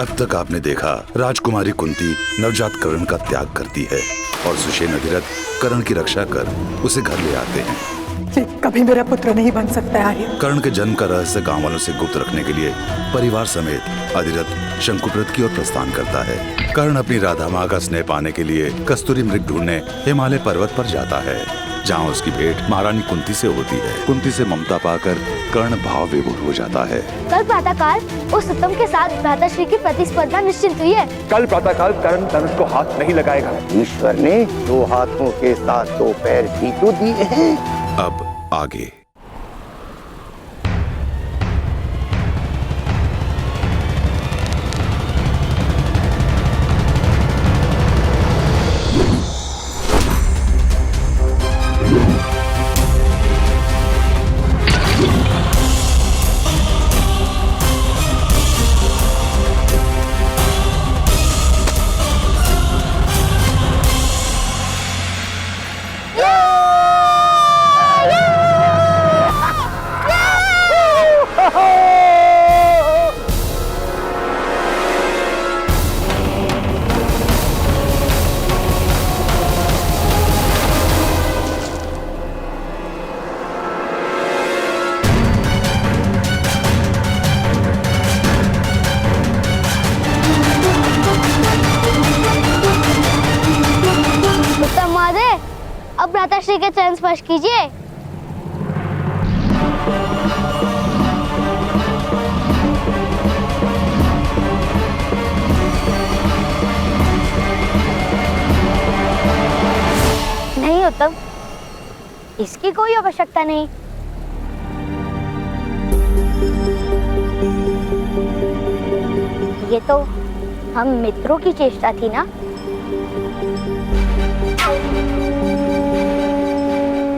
अब तक आपने देखा राजकुमारी कुंती नवजात कर्ण का त्याग करती है और सुषेण अधिरथ कर्ण की रक्षा कर उसे घर ले आते हैं। ये कभी मेरा पुत्र नहीं बन सकता आर्य। कर्ण के जन्म का रहस्य गांव वालों से गुप्त रखने के लिए परिवार समेत अधिरथ शंकुव्रत की ओर प्रस्थान करता है। कर्ण अपनी राधा माँ का स्नेह पाने के लिए कस्तूरी मृग ढूंढने हिमालय पर्वत पर जाता है, जहाँ उसकी भेंट महारानी कुंती से होती है। कुंती से ममता पाकर कर्ण भाव विभोर हो जाता है। कल प्रातःकाल उस उत्तम के साथ भ्राताश्री की प्रतिस्पर्धा निश्चित हुई है। कल प्रातःकाल कर्ण धनुष को हाथ नहीं लगाएगा। ईश्वर ने 2 हाथों के साथ 2 पैर भी तो दिए हैं। अब आगे। अब भ्राताश्री के चरण स्पर्श कीजिए। नहीं उत्तम, इसकी कोई आवश्यकता नहीं। ये तो हम मित्रों की चेष्टा थी ना।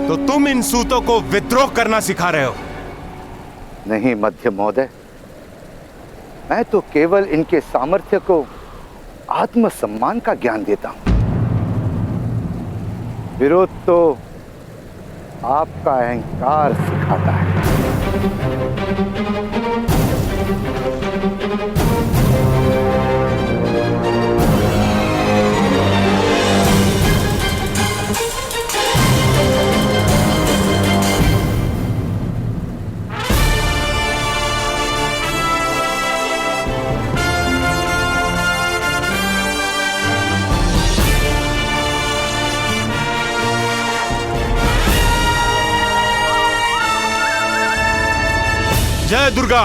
तो तुम इन सूतों को विद्रोह करना सिखा रहे हो? नहीं मध्यम महोदय, मैं तो केवल इनके सामर्थ्य को आत्मसम्मान का ज्ञान देता हूं। विरोध तो आपका अहंकार सिखाता है। जय दुर्गा।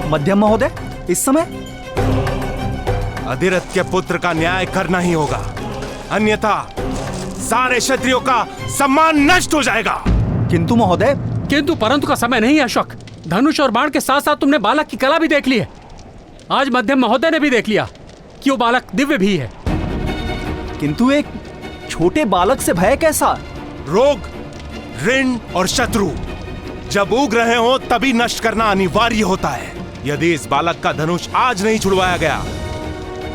मध्यम महोदय, इस समय अधिरथ के पुत्र का न्याय करना ही होगा, अन्यथा सारे क्षत्रियों का सम्मान नष्ट हो जाएगा। किंतु महोदय। किंतु परंतु का समय नहीं है अशोक। धनुष और बाण के साथ साथ तुमने बालक की कला भी देख ली है। आज मध्यम महोदय ने भी देख लिया कि वो बालक दिव्य भी है। किंतु एक छोटे बालक से भय कैसा? रोग, ऋण और शत्रु जब उग रहे हो तभी नष्ट करना अनिवार्य होता है। यदि इस बालक का धनुष आज नहीं छुड़वाया गया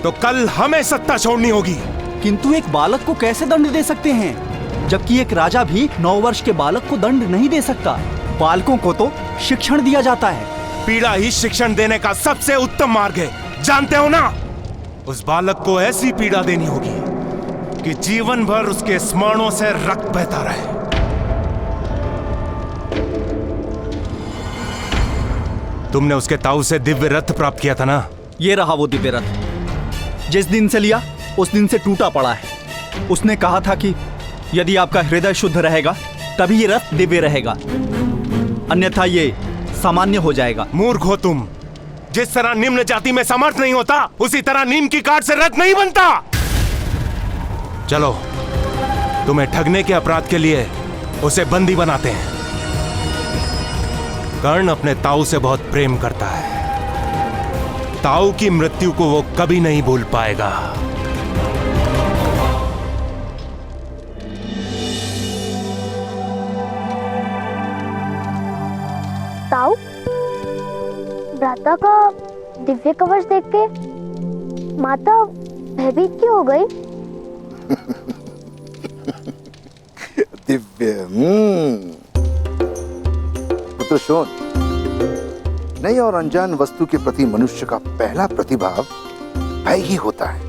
तो कल हमें सत्ता छोड़नी होगी। किंतु एक बालक को कैसे दंड दे सकते हैं, जबकि एक राजा भी 9 वर्ष के बालक को दंड नहीं दे सकता। बालकों को तो शिक्षण दिया जाता है। पीड़ा ही शिक्षण देने का सबसे उत्तम मार्ग है, जानते हो ना। उस बालक को ऐसी पीड़ा देनी होगी कि जीवन भर उसके स्मरणों से रक्त बहता रहे। तुमने उसके ताऊ से दिव्य रथ प्राप्त किया था ना? ये रहा वो दिव्य रथ। जिस दिन से लिया उस दिन से टूटा पड़ा है। उसने कहा था कि यदि आपका हृदय शुद्ध रहेगा तभी ये रथ दिव्य रहेगा, अन्यथा ये सामान्य हो जाएगा। मूर्ख हो तुम। जिस तरह निम्न जाति में समर्थ नहीं होता, उसी तरह नीम की काठ से रथ नहीं बनता। चलो, तुम्हें ठगने के अपराध के लिए उसे बंदी बनाते हैं। कर्ण अपने ताऊ से बहुत प्रेम करता है। ताऊ की मृत्यु को वो कभी नहीं भूल पाएगा। ताऊ, भ्राता का दिव्य कवच देख के माता भयभीत क्यों हो गई? दिव्य पुत्र शोन, नई और अनजान वस्तु के प्रति मनुष्य का पहला प्रतिभाव भय ही होता है।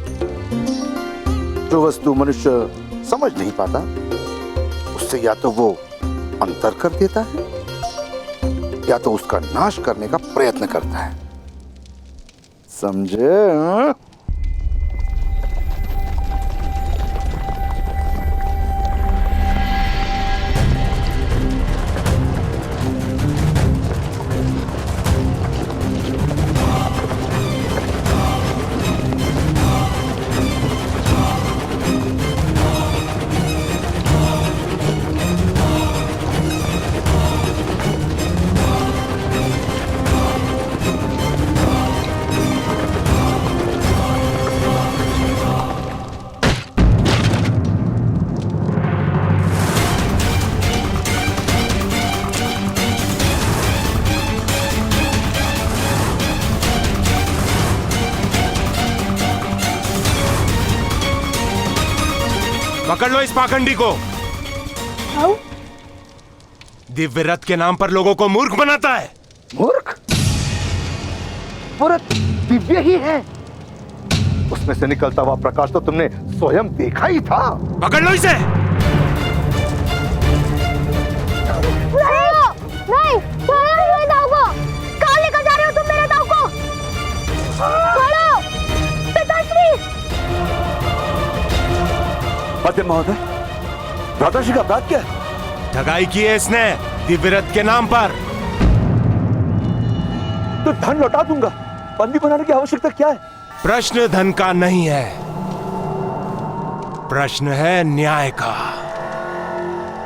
जो वस्तु मनुष्य समझ नहीं पाता, उससे या तो वो अंतर कर देता है या तो उसका नाश करने का प्रयत्न करता है। समझे? हाँ? पकड़ लो इस पाखंडी को। दिव्य रथ के नाम पर लोगों को मूर्ख बनाता है। मूर्ख? वो रथ दिव्य ही है। उसमें से निकलता हुआ प्रकाश तो तुमने स्वयं देखा ही था। पकड़ लो इसे। नहीं, छोड़ो मेरे दाव को। कहाँ लेकर जा रहे हो तुम मेरे दाव को? छोड़ो, पिताश्री। मध्य महोदय, भ्राताश्री का अपराध क्या है? ठगाई की है इसने दिव्य रथ के नाम पर। तो धन लौटा दूंगा, बंदी बनाने की आवश्यकता क्या है? प्रश्न धन का नहीं है, प्रश्न है न्याय का।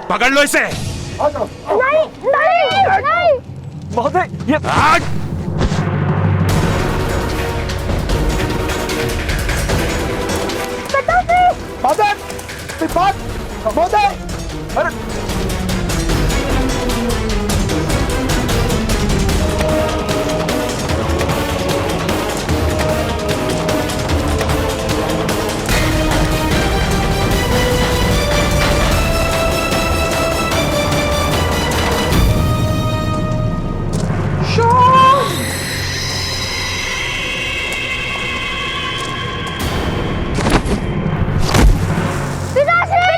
पकड़ लो इसे। नहीं, नहीं, नहीं। महोदय, ये मदन, बात, महोदय, अरे पिताश्री!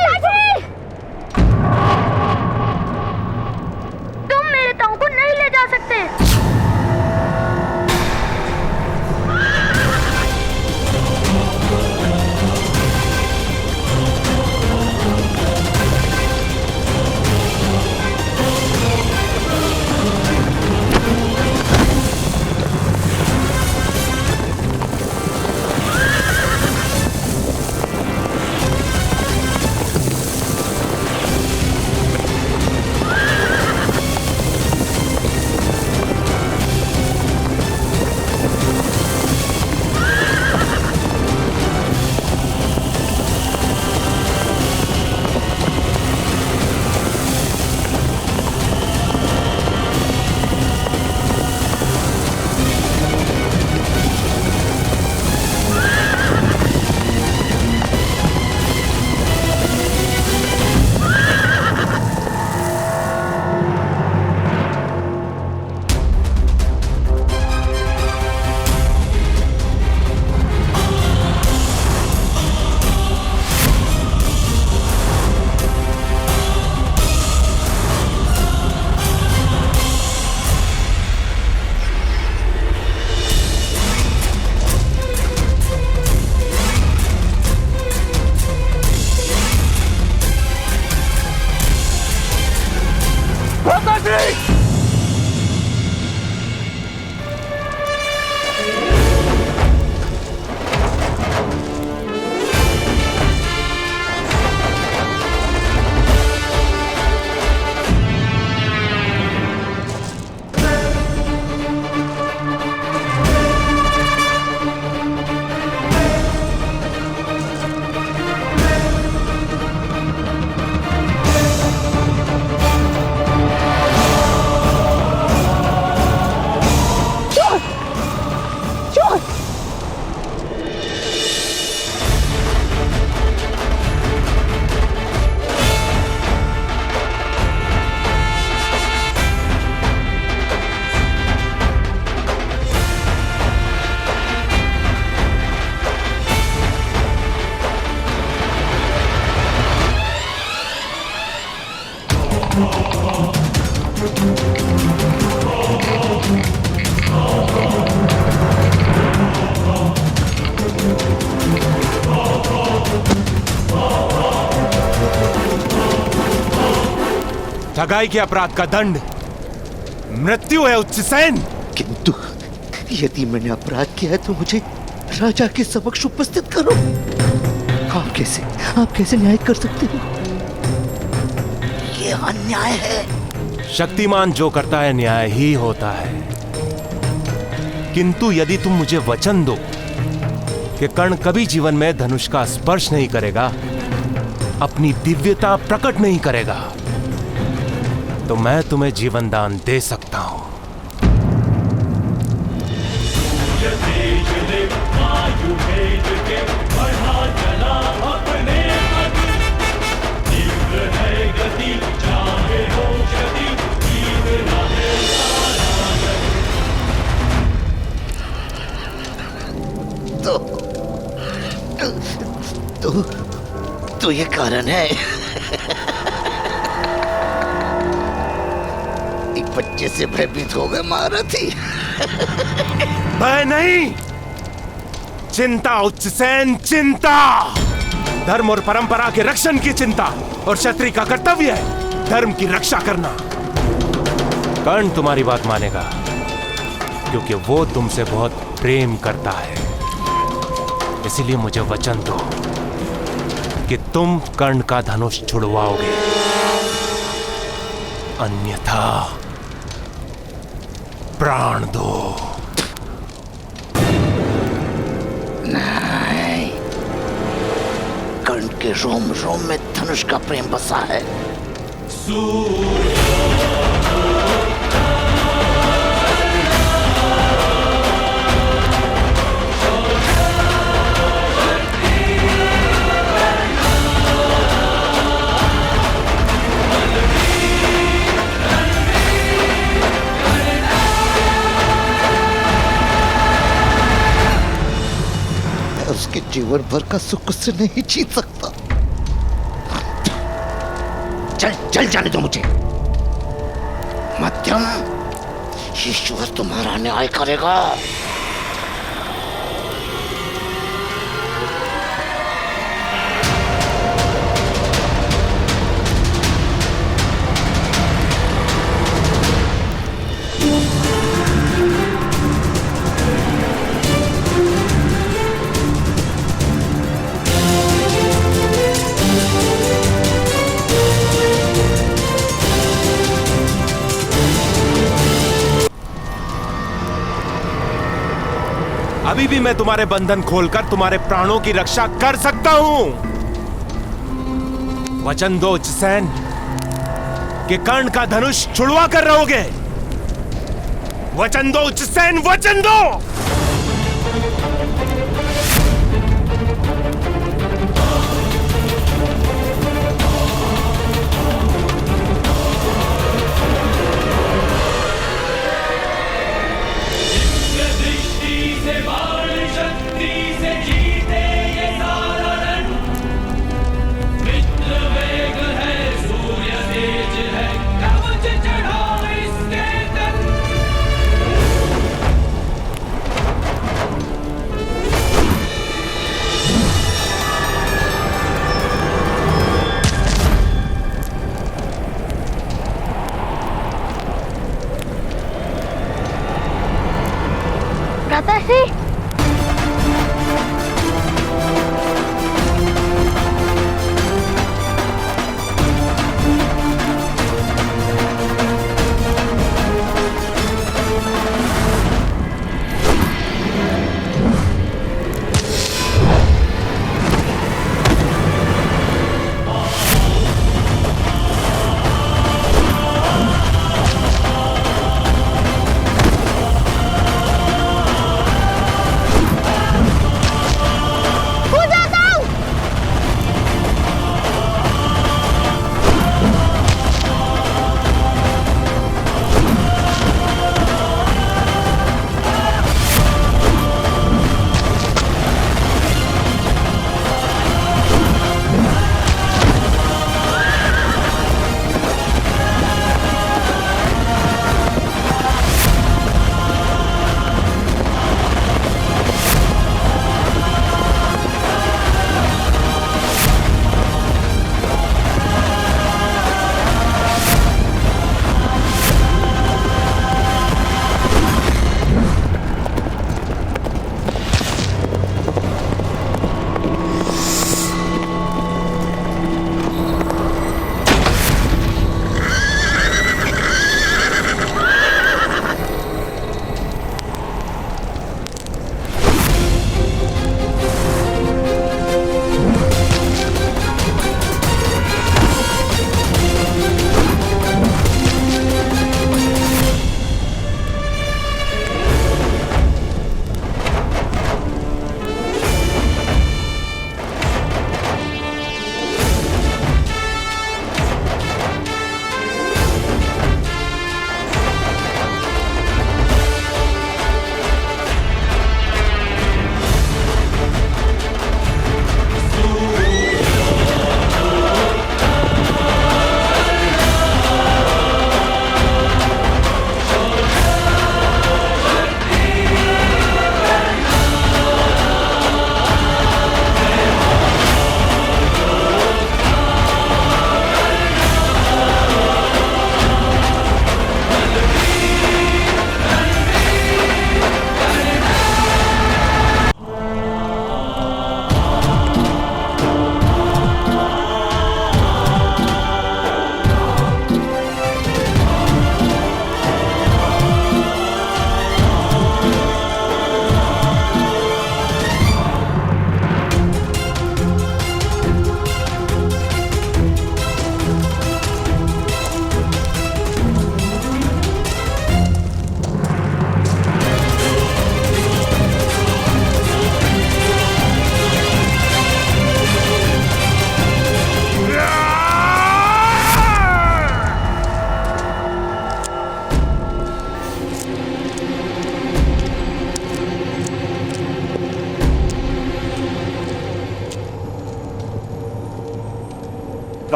ठगाई के अपराध का दंड मृत्यु है उच्चसेन। किंतु यदि मैंने अपराध किया है तो मुझे राजा के समक्ष उपस्थित करो। आप कैसे न्याय कर सकते हो? ये अन्याय है। शक्तिमान जो करता है न्याय ही होता है। किंतु यदि तुम मुझे वचन दो कि कर्ण कभी जीवन में धनुष का स्पर्श नहीं करेगा, अपनी दिव्यता प्रकट नहीं करेगा, तो मैं तुम्हें जीवन दान दे सकता हूं। तो ये कारण है। एक बच्चे से भयभीत हो गए महारथी। भय नहीं, चिंता उच्चसेन, चिंता। धर्म और परंपरा के रक्षण की चिंता, और क्षत्रिय का कर्तव्य है धर्म की रक्षा करना। कर्ण तुम्हारी बात मानेगा क्योंकि वो तुमसे बहुत प्रेम करता है। इसीलिए मुझे वचन दो कि तुम कर्ण का धनुष छुड़वाओगे, अन्यथा प्राण दो। नहीं, कर्ण के रोम रोम में धनुष का प्रेम बसा है। उसके जीवन भर का सुख उससे नहीं जीत सकता। चल जाने दो मुझे। मध्यम, ईश्वर तुम्हारा न्याय करेगा। अभी भी मैं तुम्हारे बंधन खोलकर तुम्हारे प्राणों की रक्षा कर सकता हूं। वचन दो उच्चसेन कि कर्ण का धनुष छुड़वा कर रहोगे। वचन दो उच्चसेन, वचन दो। भ्राताश्री,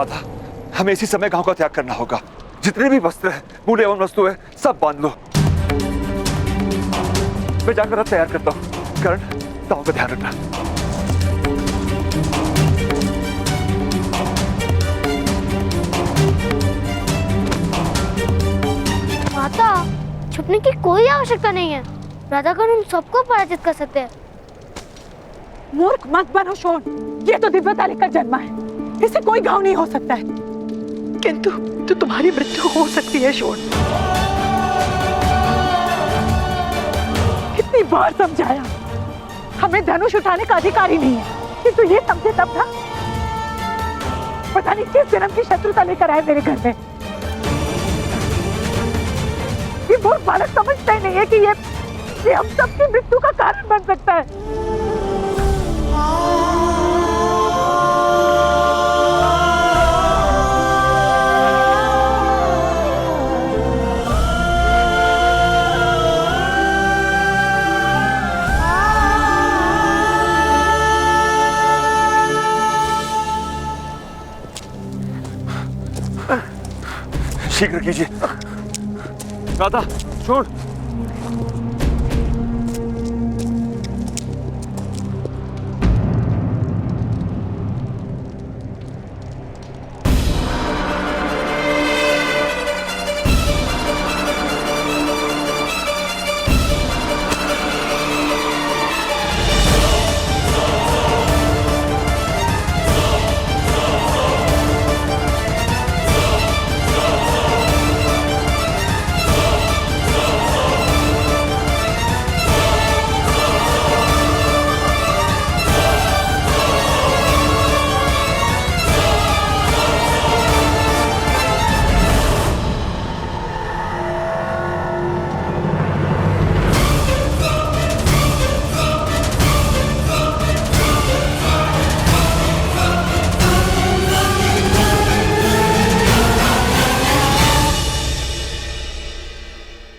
राधा, हमें इसी समय गांव का त्याग करना होगा। जितने भी वस्त्र है, मूल्यवान वस्तु है, सब बांध लो। मैं जाकर रथ तैयार करता हूँ। करण, गांव का ध्यान रखना। माता, छुपने की कोई आवश्यकता नहीं है। राधा का हम सबको पराजित कर सकते हैं। मूर्ख मत बनो शोन, ये तो दिव्यता लेकर जन्मा है, इसे कोई घाव नहीं हो सकता है। किंतु तो तुम्हारी मृत्यु हो सकती है शोन। कितनी बार समझाया, हमें धनुष उठाने का अधिकार ही नहीं है, किंतु ये समझे तब था। पता नहीं किस जन्म की शत्रुता लेकर आए मेरे घर में। ये मूर्ख बालक समझता ही नहीं है कि ये हम सबकी मृत्यु का कारण बन सकता है। शीघ्र कीजिए। राधा, छोड़।